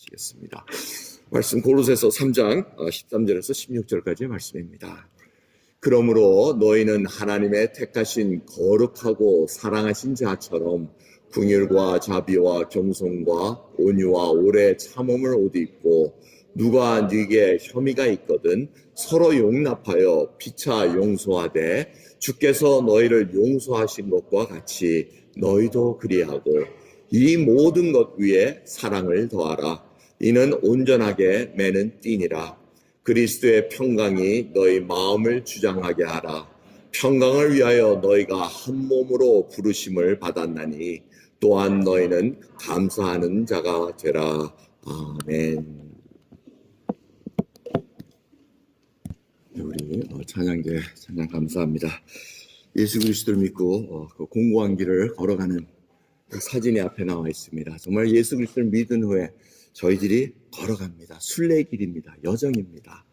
나누시겠습니다. 말씀 골로새서 3장 13절에서 16절까지의 말씀입니다. 그러므로 너희는 하나님의 택하신 거룩하고 사랑하신 자처럼 긍휼과 자비와 겸손과 온유와 오래 참음을 옷 입고 누가 네게 혐의가 있거든 서로 용납하여 피차 용서하되 주께서 너희를 용서하신 것과 같이 너희도 그리하고 이 모든 것 위에 사랑을 더하라. 이는 온전하게 매는 띠니라. 그리스도의 평강이 너희 마음을 주장하게 하라. 평강을 위하여 너희가 한 몸으로 부르심을 받았나니 또한 너희는 감사하는 자가 되라. 아멘. 우리 찬양제 찬양 감사합니다. 예수 그리스도를 믿고 그 공고한 길을 걸어가는 그 사진이 앞에 나와 있습니다. 정말 예수 그리스도를 믿은 후에 저희들이 걸어갑니다. 순례길입니다. 여정입니다.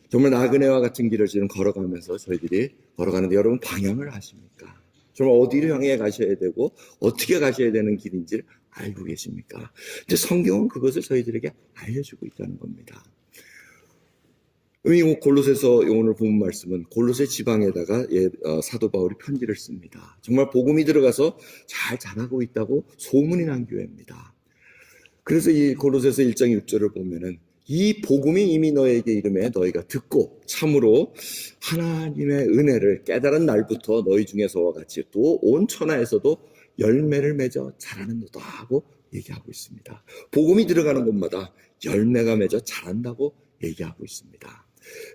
정말 나그네와 같은 길을 지금 걸어가면서 저희들이 걸어가는데 여러분 방향을 아십니까? 정말 어디로 향해 가셔야 되고 어떻게 가셔야 되는 길인지를 알고 계십니까? 이제 성경은 그것을 저희들에게 알려주고 있다는 겁니다. 이 골로새서 오늘 본 말씀은 골로새 지방에다가 사도 바울이 편지를 씁니다. 정말 복음이 들어가서 잘 자라고 있다고 소문이 난 교회입니다. 그래서 이 골로새서 1장 6절을 보면은 이 복음이 이미 너에게 이름에 너희가 듣고 참으로 하나님의 은혜를 깨달은 날부터 너희 중에서와 같이 또 온 천하에서도 열매를 맺어 자라는도다 하고 얘기하고 있습니다. 복음이 들어가는 곳마다 열매가 맺어 자란다고 얘기하고 있습니다.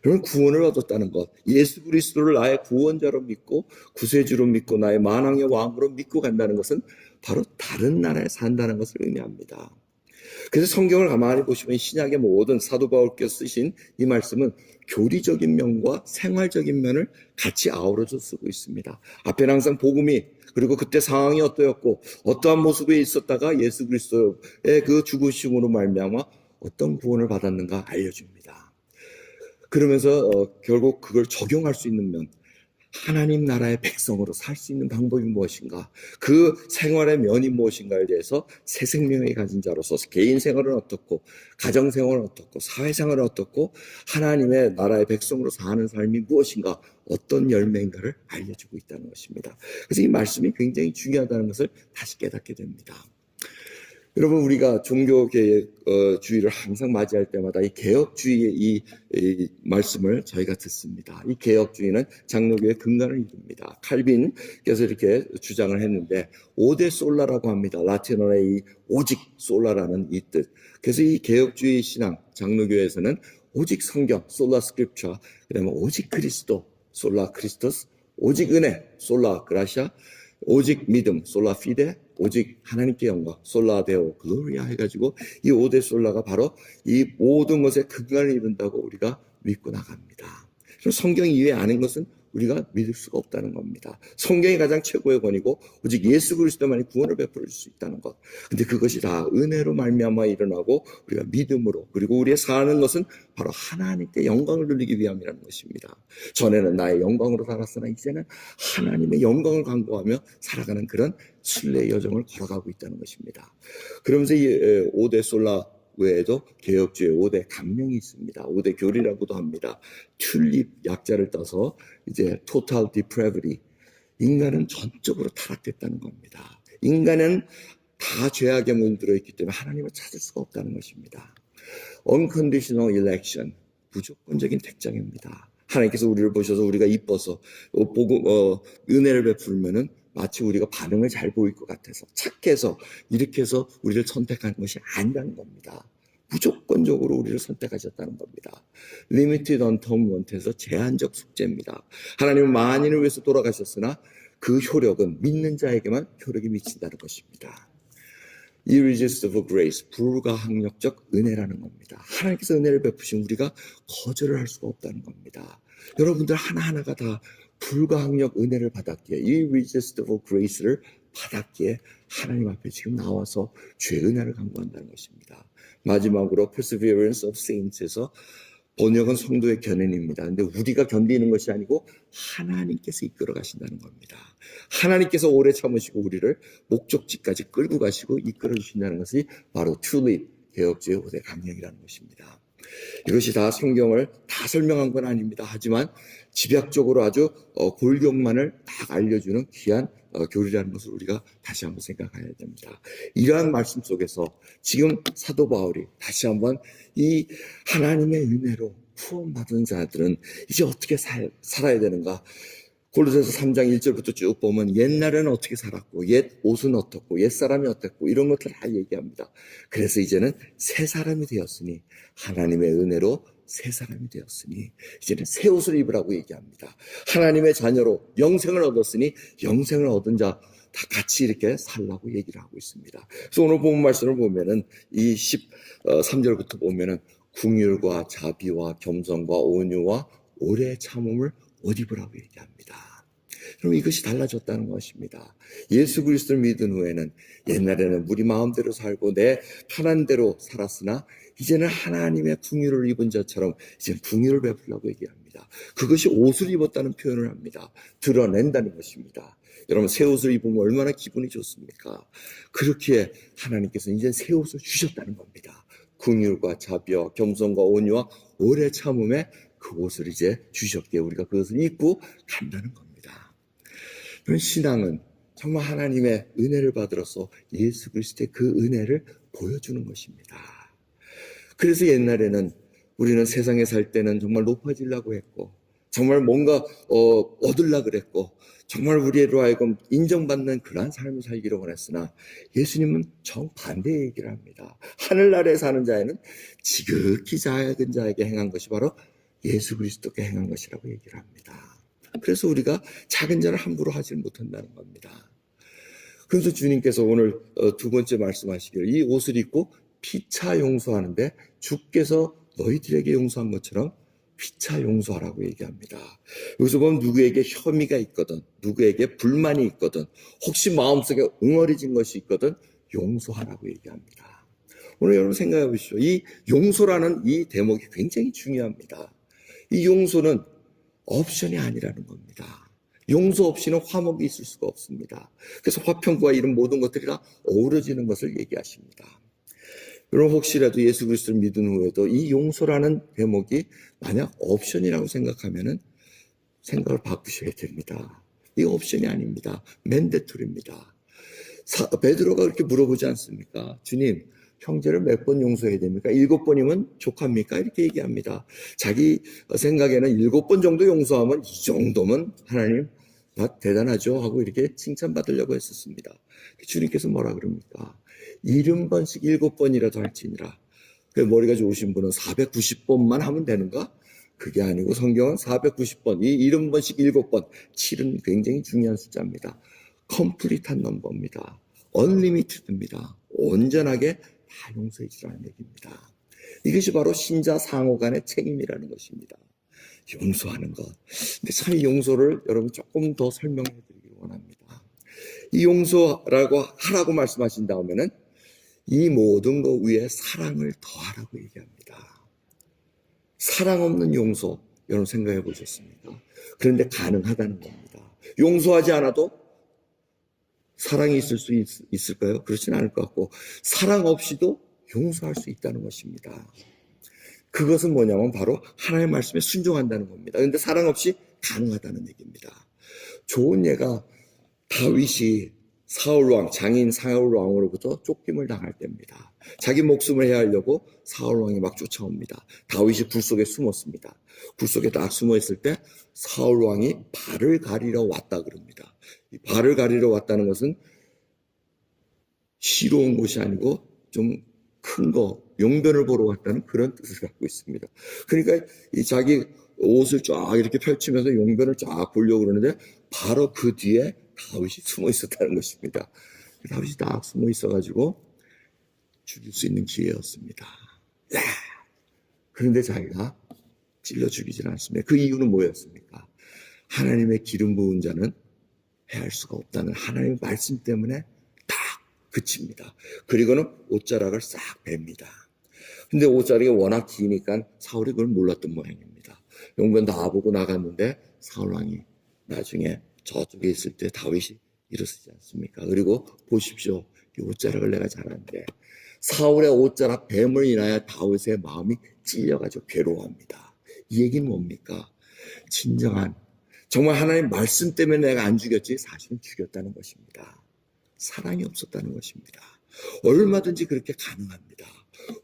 여러분 구원을 얻었다는 것, 예수 그리스도를 나의 구원자로 믿고 구세주로 믿고 나의 만왕의 왕으로 믿고 간다는 것은 바로 다른 나라에 산다는 것을 의미합니다. 그래서 성경을 가만히 보시면 신약의 모든 사도 바울께서 쓰신 이 말씀은 교리적인 면과 생활적인 면을 같이 아우러져 쓰고 있습니다. 앞에는 항상 복음이 그리고 그때 상황이 어떠했고 어떠한 모습에 있었다가 예수 그리스도의 그 죽으심으로 말미암아 어떤 구원을 받았는가 알려줍니다. 그러면서 결국 그걸 적용할 수 있는 면, 하나님 나라의 백성으로 살 수 있는 방법이 무엇인가, 그 생활의 면이 무엇인가에 대해서 새 생명이 가진 자로서 개인 생활은 어떻고 가정 생활은 어떻고 사회생활은 어떻고 하나님의 나라의 백성으로 사는 삶이 무엇인가, 어떤 열매인가를 알려주고 있다는 것입니다. 그래서 이 말씀이 굉장히 중요하다는 것을 다시 깨닫게 됩니다. 여러분 우리가 종교개혁주의를 항상 맞이할 때마다 이 개혁주의의 이 말씀을 저희가 듣습니다. 이 개혁주의는 장로교의 근간을 이룹니다. 칼빈께서 이렇게 주장을 했는데 오데 솔라라고 합니다. 라틴어의 이 오직 솔라라는 이 뜻. 그래서 이 개혁주의 신앙 장로교에서는 오직 성경 솔라 스크립처, 그다음에 오직 그리스도 솔라 크리스토스, 오직 은혜 솔라 그라시아, 오직 믿음 솔라 피데, 오직 하나님께 영광 솔라 데오 글로리아 해가지고 이 5대 솔라가 바로 이 모든 것의 근간을 이룬다고 우리가 믿고 나갑니다. 성경 이외에 아는 것은 우리가 믿을 수가 없다는 겁니다. 성경이 가장 최고의 권위고 오직 예수 그리스도만이 구원을 베풀어 줄 수 있다는 것. 근데 그것이 다 은혜로 말미암아 일어나고 우리가 믿음으로, 그리고 우리의 사는 것은 바로 하나님께 영광을 돌리기 위함이라는 것입니다. 전에는 나의 영광으로 살았으나 이제는 하나님의 영광을 강구하며 살아가는 그런 순례의 여정을 걸어가고 있다는 것입니다. 그러면서 이 5대 솔라 외에도 개혁주의 5대 강령이 있습니다. 5대 교리라고도 합니다. 튤립 약자를 따서 이제 total depravity, 인간은 전적으로 타락됐다는 겁니다. 인간은 다 죄악에 물들어 있기 때문에 하나님을 찾을 수가 없다는 것입니다. unconditional election, 무조건적인 택정입니다. 하나님께서 우리를 보셔서 우리가 이뻐서 은혜를 베풀면은 마치 우리가 반응을 잘 보일 것 같아서 착해서 이렇게 해서 우리를 선택한 것이 아니라는 겁니다. 무조건적으로 우리를 선택하셨다는 겁니다. Limited Atonement에서 제한적 속죄입니다. 하나님은 만인을 위해서 돌아가셨으나 그 효력은 믿는 자에게만 효력이 미친다는 것입니다. Irresistible Grace, 불가항력적 은혜라는 겁니다. 하나님께서 은혜를 베푸신 우리가 거절을 할 수가 없다는 겁니다. 여러분들 하나하나가 다 불가항력 은혜를 받았기에, Irresistible Grace를 받았기에 하나님 앞에 지금 나와서 죄 은혜를 강구한다는 것입니다. 마지막으로 Perseverance of Saints에서 번역은 성도의 견인입니다. 근데 우리가 견디는 것이 아니고 하나님께서 이끌어 가신다는 겁니다. 하나님께서 오래 참으시고 우리를 목적지까지 끌고 가시고 이끌어 주신다는 것이 바로 튤립 개혁주의 5대 강령이라는 것입니다. 이것이 다 성경을 다 설명한 건 아닙니다. 하지만 집약적으로 아주 골격만을 딱 알려주는 귀한 교리라는 것을 우리가 다시 한번 생각해야 됩니다. 이러한 말씀 속에서 지금 사도 바울이 다시 한번 이 하나님의 은혜로 구원받은 자들은 이제 어떻게 살아야 되는가, 골로새서 3장 1절부터 쭉 보면 옛날에는 어떻게 살았고 옛 옷은 어떻고 옛 사람이 어땠고 이런 것들을 다 얘기합니다. 그래서 이제는 새 사람이 되었으니, 하나님의 은혜로 새 사람이 되었으니 이제는 새 옷을 입으라고 얘기합니다. 하나님의 자녀로 영생을 얻었으니 영생을 얻은 자 다 같이 이렇게 살라고 얘기를 하고 있습니다. 그래서 오늘 본 말씀을 보면은 이 13절부터 보면은 긍휼과 자비와 겸손과 온유와 오래 참음을 옷 입으라고 얘기합니다. 그럼 이것이 달라졌다는 것입니다. 예수 그리스도를 믿은 후에는 옛날에는 우리 마음대로 살고 내 편한 대로 살았으나 이제는 하나님의 긍휼을 입은 자처럼 이제는 긍휼을 베풀라고 얘기합니다. 그것이 옷을 입었다는 표현을 합니다. 드러낸다는 것입니다. 여러분, 새 옷을 입으면 얼마나 기분이 좋습니까? 그렇기에 하나님께서 이제 새 옷을 주셨다는 겁니다. 긍휼과 자비와 겸손과 온유와 오래 참음에 그 옷을 이제 주셨기에 우리가 그것을 입고 간다는 겁니다. 그런 신앙은 정말 하나님의 은혜를 받으로써 예수 그리스도의 그 은혜를 보여주는 것입니다. 그래서 옛날에는 우리는 세상에 살 때는 정말 높아지려고 했고, 정말 뭔가 얻으려고 그랬고, 정말 우리로 하여금 인정받는 그러한 삶을 살기를 원했으나 예수님은 정반대의 얘기를 합니다. 하늘나라에 사는 자에는 지극히 작은 자에게 행한 것이 바로 예수 그리스도께 행한 것이라고 얘기를 합니다. 그래서 우리가 작은 자를 함부로 하지 못한다는 겁니다. 그래서 주님께서 오늘 두 번째 말씀하시기를 이 옷을 입고 피차 용서하는데 주께서 너희들에게 용서한 것처럼 피차 용서하라고 얘기합니다. 여기서 보면 누구에게 혐의가 있거든, 누구에게 불만이 있거든, 혹시 마음속에 응어리진 것이 있거든 용서하라고 얘기합니다. 오늘 여러분 생각해 보시죠. 이 용서라는 이 대목이 굉장히 중요합니다. 이 용서는 옵션이 아니라는 겁니다. 용서 없이는 화목이 있을 수가 없습니다. 그래서 화평과 이런 모든 것들이 다 어우러지는 것을 얘기하십니다. 여러분, 혹시라도 예수 그리스도를 믿은 후에도 이 용서라는 대목이 만약 옵션이라고 생각하면은 생각을 바꾸셔야 됩니다. 이 옵션이 아닙니다. 맨데토리입니다. 베드로가 그렇게 물어보지 않습니까? 주님, 형제를 몇 번 용서해야 됩니까? 7번이면 족합니까? 이렇게 얘기합니다. 자기 생각에는 7번 정도 용서하면 이 정도면 하나님 대단하죠 하고 이렇게 칭찬받으려고 했었습니다. 주님께서 뭐라 그럽니까? 70번씩 7번이라도 할지니라. 머리가 좋으신 분은 490번만 하면 되는가? 그게 아니고 성경은 490번, 이 70번씩 7번, 7은 굉장히 중요한 숫자입니다. 컴플리트한 넘버입니다. 언리미티드입니다. 온전하게 다 용서해 주라는 얘기입니다. 이것이 바로 신자 상호 간의 책임이라는 것입니다. 용서하는 것. 근데 참 이 용서를 여러분 조금 더 설명해 드리기를 원합니다. 이 용서라고 하라고 말씀하신 다음에는 이 모든 것 위에 사랑을 더하라고 얘기합니다. 사랑 없는 용서, 여러분 생각해 보셨습니까? 그런데 가능하다는 겁니다. 용서하지 않아도 사랑이 있을 수 있을까요? 그렇지는 않을 것 같고, 사랑 없이도 용서할 수 있다는 것입니다. 그것은 뭐냐면 바로 하나님의 말씀에 순종한다는 겁니다. 그런데 사랑 없이 가능하다는 얘기입니다. 좋은 예가 다윗이 사울왕, 장인 사울왕으로부터 쫓김을 당할 때입니다. 자기 목숨을 해하려고 사울왕이 막 쫓아옵니다. 다윗이 굴 속에 숨었습니다. 굴 속에 딱 숨어있을 때 사울왕이 발을 가리러 왔다 그럽니다. 이 발을 가리러 왔다는 것은 쉬러 온 곳이 아니고 좀 큰 거, 용변을 보러 왔다는 그런 뜻을 갖고 있습니다. 그러니까 이 자기 옷을 쫙 이렇게 펼치면서 용변을 쫙 보려고 그러는데 바로 그 뒤에 다윗이 숨어 있었다는 것입니다. 다윗이 딱 숨어 있어가지고 죽일 수 있는 기회였습니다. 그런데 자기가 찔러 죽이질 않습니다. 그 이유는 뭐였습니까? 하나님의 기름 부은 자는 해할 수가 없다는 하나님의 말씀 때문에 딱 그칩니다. 그리고는 옷자락을 싹 뺍니다. 근데 옷자락이 워낙 기니까 사울이 그걸 몰랐던 모양입니다. 용변 다 보고 나갔는데 사울왕이 나중에 저쪽에 있을 때 다윗이 일어서지 않습니까? 그리고 보십시오. 이 옷자락을 내가 잘 아는데 사울의 옷자락 뱀을 인하여 다윗의 마음이 찔려가지고 괴로워합니다. 이 얘기는 뭡니까? 진정한, 정말 하나님 말씀 때문에 내가 안 죽였지 사실은 죽였다는 것입니다. 사랑이 없었다는 것입니다. 얼마든지 그렇게 가능합니다.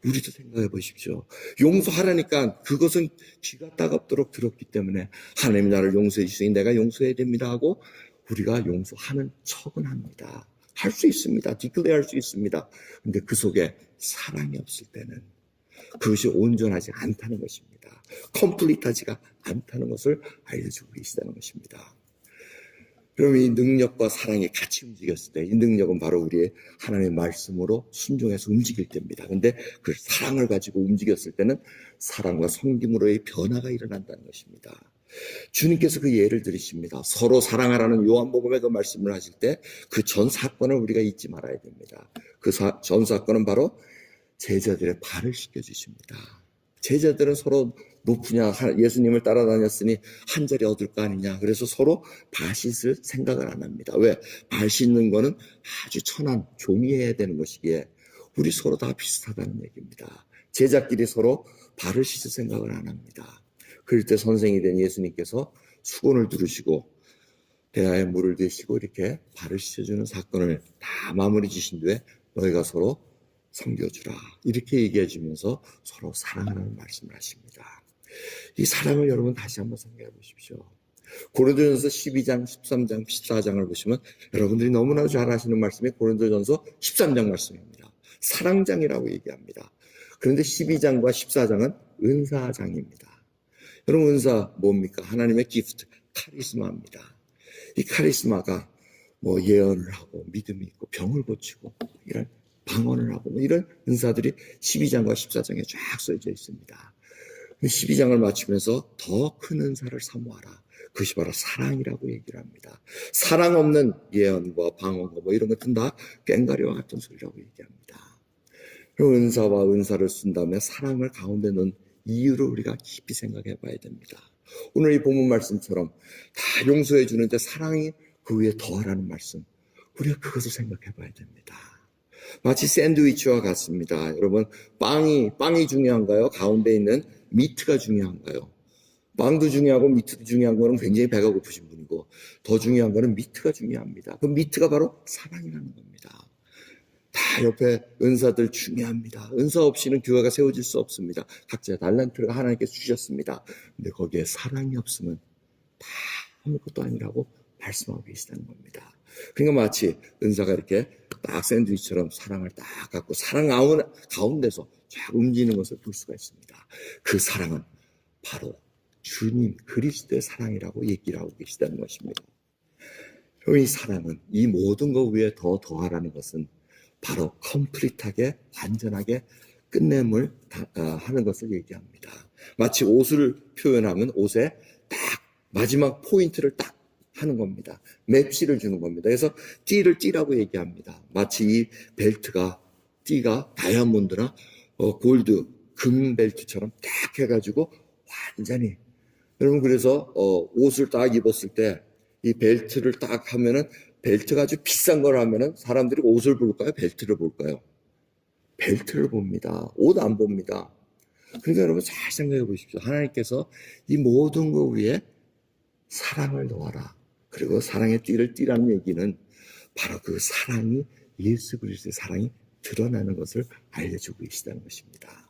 우리도 생각해 보십시오. 용서하라니까 그것은 귀가 따갑도록 들었기 때문에 하나님이 나를 용서해 주시니 내가 용서해야 됩니다 하고 우리가 용서하는 척은 합니다. 할 수 있습니다. 디클레어 할 수 있습니다. 근데 그 속에 사랑이 없을 때는 그것이 온전하지 않다는 것입니다. 컴플리트하지가 않다는 것을 알려주고 계시다는 것입니다. 그럼 이 능력과 사랑이 같이 움직였을 때 이 능력은 바로 우리의 하나님의 말씀으로 순종해서 움직일 때입니다. 그런데 그 사랑을 가지고 움직였을 때는 사랑과 섬김으로의 변화가 일어난다는 것입니다. 주님께서 그 예를 들으십니다. 서로 사랑하라는 요한복음의 그 말씀을 하실 때 그 전 사건을 우리가 잊지 말아야 됩니다. 그 전 사건은 바로 제자들의 발을 씻겨주십니다. 제자들은 서로 높으냐 예수님을 따라다녔으니 한 자리 얻을 거 아니냐. 그래서 서로 발 씻을 생각을 안 합니다. 왜? 발 씻는 거는 아주 천한 종이해야 되는 것이기에 우리 서로 다 비슷하다는 얘기입니다. 제자끼리 서로 발을 씻을 생각을 안 합니다. 그럴 때 선생이 된 예수님께서 수건을 두르시고 대야에 물을 드시고 이렇게 발을 씻어주는 사건을 다 마무리 지신 뒤에 너희가 서로 섬겨주라 이렇게 얘기해 주면서 서로 사랑하라는 말씀을 하십니다. 이 사랑을 여러분 다시 한번 생각해 보십시오. 고린도전서 12장, 13장, 14장을 보시면 여러분들이 너무나 잘 아시는 말씀이 고린도전서 13장 말씀입니다. 사랑장이라고 얘기합니다. 그런데 12장과 14장은 은사장입니다. 여러분 은사 뭡니까? 하나님의 기프트, 카리스마입니다. 이 카리스마가 뭐 예언을 하고 믿음이 있고 병을 고치고 이런 방언을 하고 뭐 이런 은사들이 12장과 14장에 쫙 써져 있습니다. 12장을 마치면서 더 큰 은사를 사모하라. 그것이 바로 사랑이라고 얘기를 합니다. 사랑 없는 예언과 방언과 뭐 이런 것들은 다 꽹과리와 같은 소리라고 얘기합니다. 그럼 은사와 은사를 쓴 다음에 사랑을 가운데 넣은 이유를 우리가 깊이 생각해 봐야 됩니다. 오늘 이 본문 말씀처럼 다 용서해 주는데 사랑이 그 위에 더하라는 말씀. 우리가 그것을 생각해 봐야 됩니다. 마치 샌드위치와 같습니다. 여러분, 빵이 중요한가요? 가운데 있는 미트가 중요한가요? 빵도 중요하고 미트도 중요한 거는 굉장히 배가 고프신 분이고 더 중요한 거는 미트가 중요합니다. 그 미트가 바로 사랑이라는 겁니다. 다 옆에 은사들 중요합니다. 은사 없이는 교회가 세워질 수 없습니다. 각자 달란트를 하나님께서 주셨습니다. 근데 거기에 사랑이 없으면 다 아무것도 아니라고 말씀하고 계시다는 겁니다. 그러니까 마치 은사가 이렇게 딱 샌드위치처럼 사랑을 딱 갖고 사랑 가운데서 쫙 움직이는 것을 볼 수가 있습니다. 그 사랑은 바로 주님 그리스도의 사랑이라고 얘기를 하고 계시다는 것입니다. 이 사랑은 이 모든 것 위에 더 더하라는 것은 바로 컴플리트하게 완전하게 끝냄을 하는 것을 얘기합니다. 마치 옷을 표현하면 옷에 딱 마지막 포인트를 딱 하는 겁니다. 맵시를 주는 겁니다. 그래서 띠를 띠라고 얘기합니다. 마치 이 벨트가 띠가 다이아몬드나 골드 금 벨트처럼 딱 해가지고 완전히 여러분 그래서 옷을 딱 입었을 때 이 벨트를 딱 하면은 벨트가 아주 비싼 걸 하면은 사람들이 옷을 볼까요? 벨트를 볼까요? 벨트를 봅니다. 옷 안 봅니다. 그러니까 여러분 잘 생각해 보십시오. 하나님께서 이 모든 것 위에 사랑을 놓아라. 그리고 사랑의 띠를 띠라는 얘기는 바로 그 사랑이 예수 그리스도의 사랑이 드러나는 것을 알려주고 계시다는 것입니다.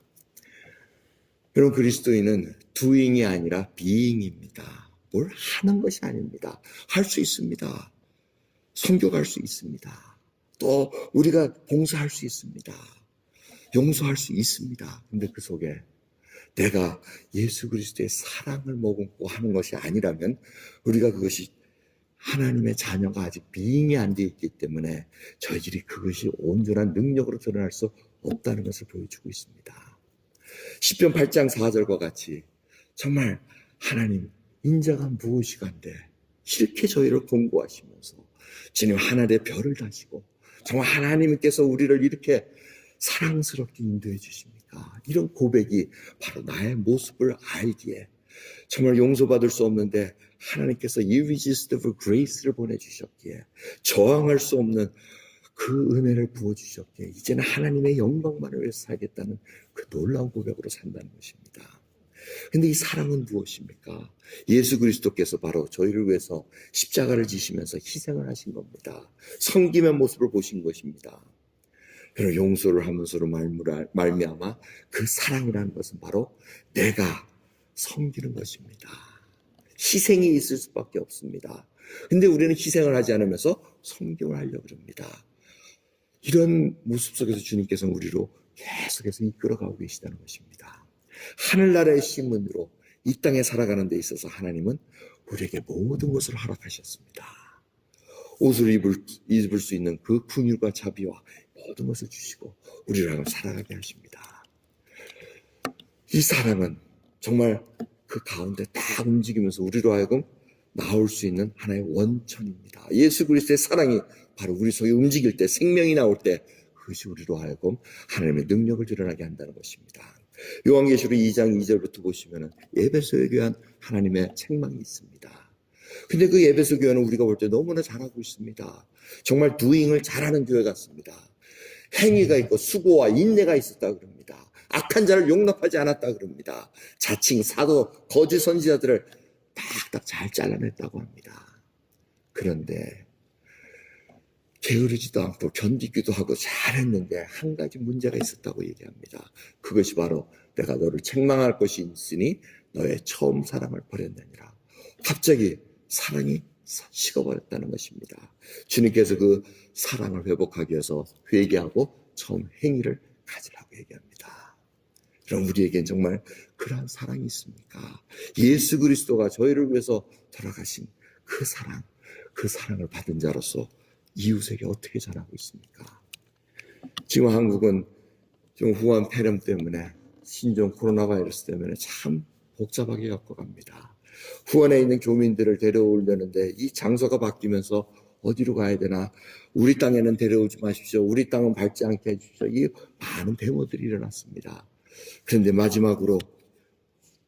여러분 그리스도인은 doing이 아니라 being입니다. 뭘 하는 것이 아닙니다. 할 수 있습니다. 선교갈 수 있습니다. 또 우리가 봉사할 수 있습니다. 용서할 수 있습니다. 근데 그 속에 내가 예수 그리스도의 사랑을 머금고 하는 것이 아니라면 우리가 그것이 하나님의 자녀가 아직 비잉이 안 되어 있기 때문에 저희들이 그것이 온전한 능력으로 드러날 수 없다는 것을 보여주고 있습니다. 시편 8장 4절과 같이 정말 하나님 인자가 무엇이간데 이렇게 저희를 공고하시면서 주님 하늘의 별을 다시고 정말 하나님께서 우리를 이렇게 사랑스럽게 인도해 주십니까? 이런 고백이 바로 나의 모습을 알기에 정말 용서받을 수 없는데 하나님께서 irresistible grace를 보내주셨기에 저항할 수 없는 그 은혜를 부어주셨기에 이제는 하나님의 영광만을 위해서 살겠다는 그 놀라운 고백으로 산다는 것입니다. 근데 이 사랑은 무엇입니까? 예수 그리스도께서 바로 저희를 위해서 십자가를 지시면서 희생을 하신 겁니다. 섬김의 모습을 보신 것입니다. 그리고 용서를 하면서로 말미암아 그 사랑이라는 것은 바로 내가 섬기는 것입니다. 희생이 있을 수밖에 없습니다. 근데 우리는 희생을 하지 않으면서 섬김을 하려고 합니다. 이런 모습 속에서 주님께서는 우리로 계속해서 이끌어가고 계시다는 것입니다. 하늘나라의 시민으로 이 땅에 살아가는 데 있어서 하나님은 우리에게 모든 것을 허락하셨습니다. 옷을 입을 수 있는 그 긍휼과 자비와 모든 것을 주시고 우리를 살아가게 하십니다. 이 사랑은 정말 그 가운데 딱 움직이면서 우리로 하여금 나올 수 있는 하나의 원천입니다. 예수 그리스도의 사랑이 바로 우리 속에 움직일 때, 생명이 나올 때 그것이 우리로 하여금 하나님의 능력을 드러나게 한다는 것입니다. 요한계시록 2장 2절부터 보시면 에베소에 대한 하나님의 책망이 있습니다. 근데 그 에베소 교회는 우리가 볼 때 너무나 잘하고 있습니다. 정말 두잉을 잘하는 교회 같습니다. 행위가 있고 수고와 인내가 있었다 그럽니다. 악한 자를 용납하지 않았다 그럽니다. 자칭 사도 거짓 선지자들을 딱딱 잘 잘라냈다고 합니다. 그런데 게으르지도 않고 견디기도 하고 잘했는데 한 가지 문제가 있었다고 얘기합니다. 그것이 바로 내가 너를 책망할 것이 있으니 너의 처음 사랑을 버렸느니라. 갑자기 사랑이 식어버렸다는 것입니다. 주님께서 그 사랑을 회복하기 위해서 회개하고 처음 행위를 가지라고 얘기합니다. 그럼 우리에겐 정말 그러한 사랑이 있습니까? 예수 그리스도가 저희를 위해서 돌아가신 그 사랑, 그 사랑을 받은 자로서 이웃에게 어떻게 전하고 있습니까? 지금 한국은 좀 후한 폐렴 때문에 신종 코로나 바이러스 때문에 참 복잡하게 겪어갑니다. 후원에 있는 교민들을 데려오려는데 이 장소가 바뀌면서 어디로 가야 되나? 우리 땅에는 데려오지 마십시오. 우리 땅은 밟지 않게 해주십시오. 이 많은 데모들이 일어났습니다. 그런데 마지막으로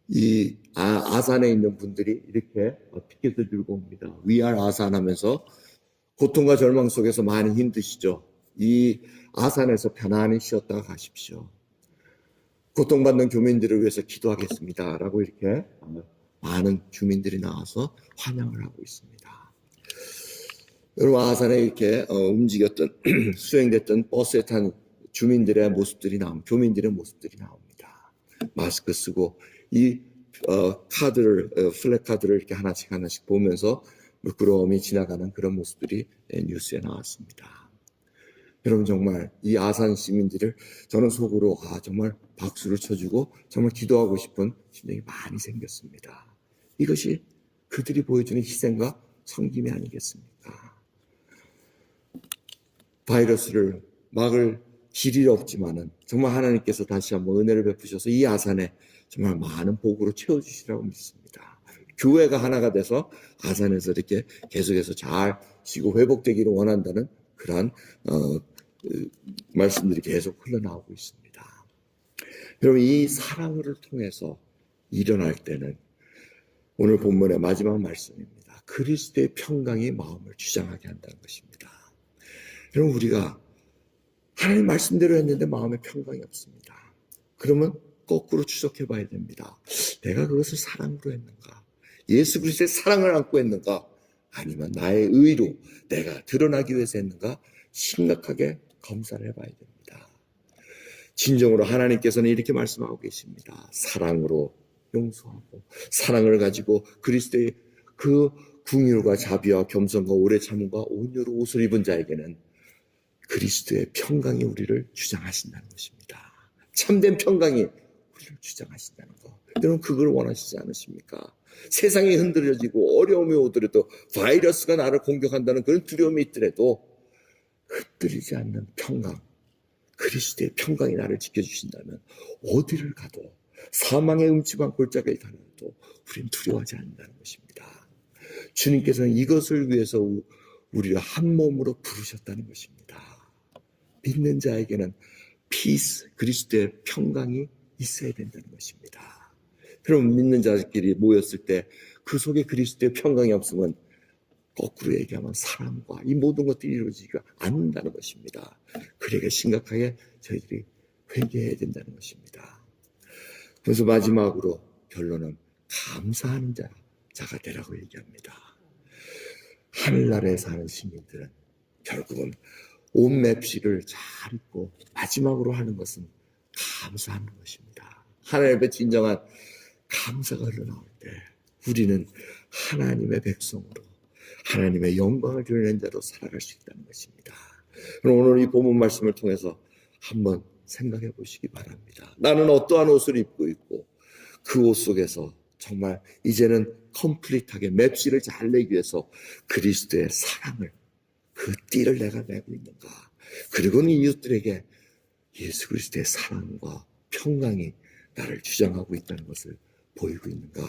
이 아산에 있는 분들이 이렇게 피켓을 들고 옵니다. We are 아산 하면서 고통과 절망 속에서 많이 힘드시죠. 이 아산에서 편안히 쉬었다가 가십시오. 고통받는 교민들을 위해서 기도하겠습니다. 라고 이렇게 많은 주민들이 나와서 환영을 하고 있습니다. 여러분 아산에 이렇게 움직였던 수행됐던 버스에 탄 주민들의 모습들이 교민들의 모습들이 나옵니다. 마스크 쓰고 이 플래카드를 이렇게 하나씩 보면서 부끄러움이 지나가는 그런 모습들이 뉴스에 나왔습니다. 여러분 정말 이 아산 시민들을 저는 속으로 정말 박수를 쳐주고 정말 기도하고 싶은 심정이 많이 생겼습니다. 이것이 그들이 보여주는 희생과 섬김이 아니겠습니까? 바이러스를 막을 길이 없지만은 정말 하나님께서 다시 한번 은혜를 베푸셔서 이 아산에 정말 많은 복으로 채워주시라고 믿습니다. 교회가 하나가 돼서 아산에서 이렇게 계속해서 잘 쉬고 회복되기를 원한다는 그러한 말씀들이 계속 흘러나오고 있습니다. 여러분 이 사랑을 통해서 일어날 때는 오늘 본문의 마지막 말씀입니다. 그리스도의 평강이 마음을 주장하게 한다는 것입니다. 여러분 우리가 하나님 말씀대로 했는데 마음에 평강이 없습니다. 그러면 거꾸로 추적해 봐야 됩니다. 내가 그것을 사랑으로 했는가? 예수 그리스도의 사랑을 안고 했는가? 아니면 나의 의로 내가 드러나기 위해서 했는가? 심각하게 검사를 해봐야 됩니다. 진정으로 하나님께서는 이렇게 말씀하고 계십니다. 사랑으로 용서하고 사랑을 가지고 그리스도의 그 긍휼과 자비와 겸손과 오래 참음과 온유로 옷을 입은 자에게는 그리스도의 평강이 우리를 주장하신다는 것입니다. 참된 평강이 우리를 주장하신다는 것. 여러분 그걸 원하시지 않으십니까? 세상이 흔들려지고 어려움이 오더라도 바이러스가 나를 공격한다는 그런 두려움이 있더라도 흔들리지 않는 평강, 그리스도의 평강이 나를 지켜주신다면 어디를 가도 사망의 음침한 골짜기를 다녀도 우리는 두려워하지 않는다는 것입니다. 주님께서는 이것을 위해서 우리를 한 몸으로 부르셨다는 것입니다. 믿는 자에게는 피스, 그리스도의 평강이 있어야 된다는 것입니다. 여러분 믿는 자들끼리 모였을 때 그 속에 그리스도의 평강이 없으면 거꾸로 얘기하면 사랑과 이 모든 것들이 이루어지지가 않는다는 것입니다. 그러니까 심각하게 저희들이 회개해야 된다는 것입니다. 그래서 마지막으로 결론은 감사하는 자가 되라고 얘기합니다. 하늘나라에 사는 시민들은 결국은 온 맵시를 잘 입고 마지막으로 하는 것은 감사하는 것입니다. 하나님 앞에 진정한 감사가 흘러나올 때 우리는 하나님의 백성으로 하나님의 영광을 드러낸 자로 살아갈 수 있다는 것입니다. 그럼 오늘 이 본문 말씀을 통해서 한번 생각해 보시기 바랍니다. 나는 어떠한 옷을 입고 있고 그 옷 속에서 정말 이제는 컴플릿하게 맵시를 잘 내기 위해서 그리스도의 사랑을 그 띠를 내가 내고 있는가? 그리고는 이웃들에게 예수 그리스도의 사랑과 평강이 나를 주장하고 있다는 것을 보이고 있는가?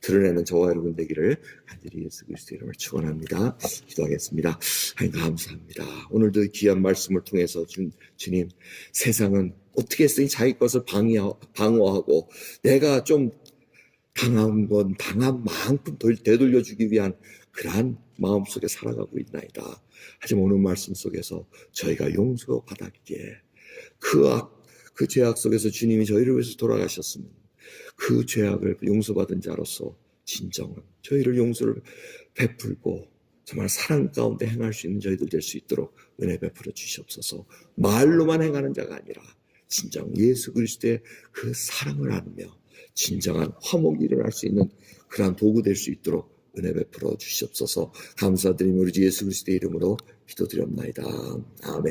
드러내는 저와 여러분 되기를 간절히 예수 그리스도의 이름을 축원합니다. 기도하겠습니다. 하나님 감사합니다. 오늘도 귀한 말씀을 통해서 주님, 세상은 어떻게 했으니 자기 것을 방어하고 내가 좀 당한 건 당한 만큼 되돌려주기 위한 그러한 마음속에 살아가고 있나이다. 하지만 오늘 말씀 속에서 저희가 용서받았기에 그 죄악 속에서 주님이 저희를 위해서 돌아가셨으면 그 죄악을 용서받은 자로서 진정은 저희를 용서를 베풀고 정말 사랑 가운데 행할 수 있는 저희들 될 수 있도록 은혜 베풀어 주시옵소서. 말로만 행하는 자가 아니라 진정 예수 그리스도의 그 사랑을 나누며 진정한 화목이 일어날 수 있는 그러한 도구 될 수 있도록 은혜 베풀어 주시옵소서. 감사드리며 우리 주 예수 그리스도의 이름으로 기도드렸나이다. 아멘.